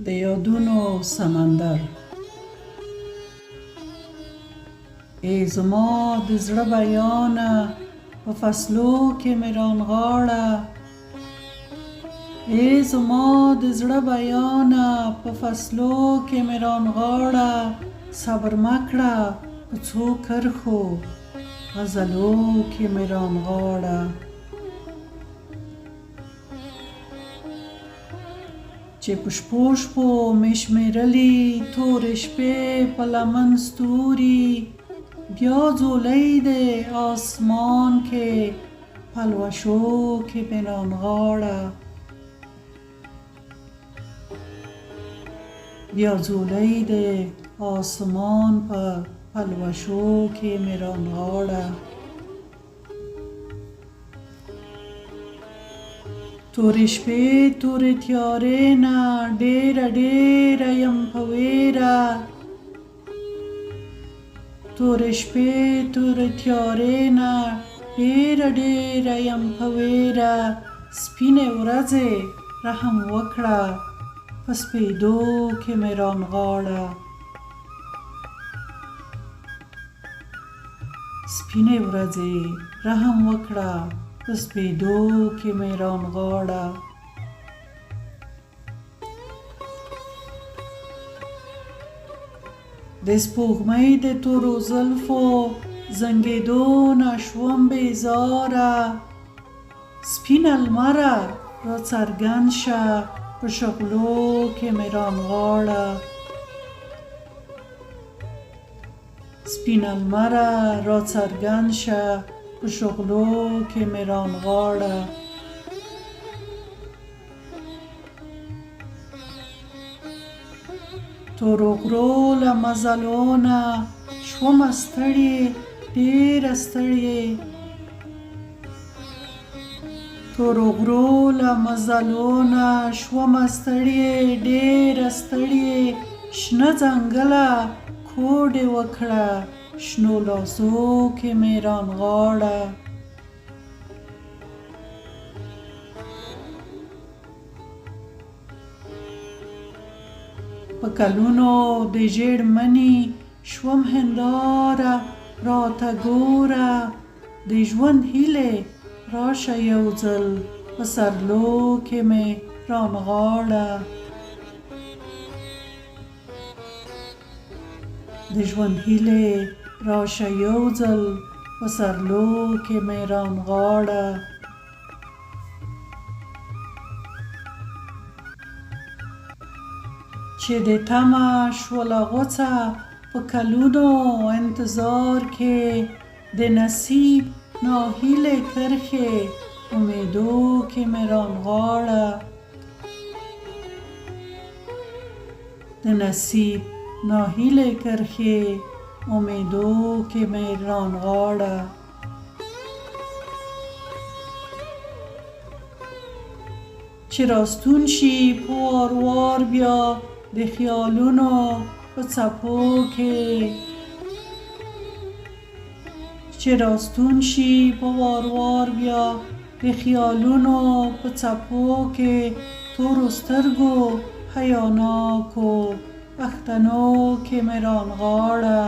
د یادونو سمندر. ای زما د زړه بیانه په فصلو کې مې رانغاړه. ای زما د زړه بیانه په فصلو کې مې رانغاړه. صبر مه کړه په څو کرښو غزلو کې مې رانغاړه. چې په شپو شپو مې شمېرلي تورې شپې په لمن ستوري، بیا ځولۍ د آسمان کې پلوشو کې مې رانغاړه. بیا ځولۍ د آسمان په پلوشو کې مې رانغاړه. تورې شپې تورې تیارې نه ډېره ډېره یم په ویره. تورې شپې تورې تیارې نه ډېره ډېره یم په ویره. سپینې ورځې رحم وکړه په سپېدو کې مې رانغاړه. سپینې ورځې رحم وکړه په سپېدو کې مې رانغاړه. د سپوږمۍ د تورو زلفو زنګېدو نه شوم بیزاره. سپینه لمره راڅرګند شه په شغلو کې مې رانغاړه. سپینه لمره راڅرګند شه په شغلو کې مې رانغاړه. تورو غرو له مزلو نه شومه ستړې ډېره ستړې. تورو غرو له مزلو نه شومه ستړې ډېره ستړې. شنه ځنګله کوډې وکړه شنو لاسو کې مې رانغاړه. په کلونو د ژیړ مني شوم هنداره راته ګوره. د ژوند هیلې راشه یو ځل په سرلو کې مې رانغاړه. د ژوند هیلې راشه یو ځل په سرلو کې مې رانغاړه. چې د تمه شوله غوڅه په کلونو انتظار کې د نصیب ناهیلې کرښې امیدو کې مې رانغاړه. د نصیب ناهیلې کرښې امیدو کې مې رانغاړه. چې راستون شي په وار وار بیا د خیالونو په څپو کې. چې راستون شي په وار وار بیا د خیالونو په څپو کې. تورو سترګو حیاناکو پښتنو کې مې رانغاړه.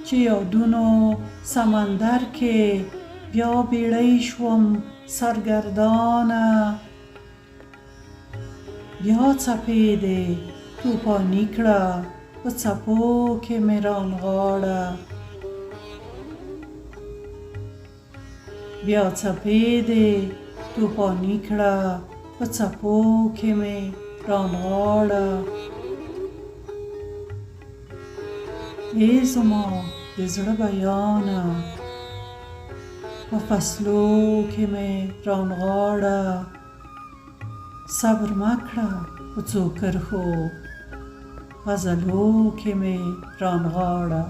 چې یادونو سمندر کې بیا بیړۍ شوم سرګردانه. بیا څپې دې توفاني کړه په څپو کې مې رانغاړه. بیا څپې دې توفاني کړه په څپو کې مې رانغاړه. ای زما د زړه بیانه په فصلو کې مې رانغاړه. صبر مه کړه په څو کرښو غزلو کې مې رانغاړه.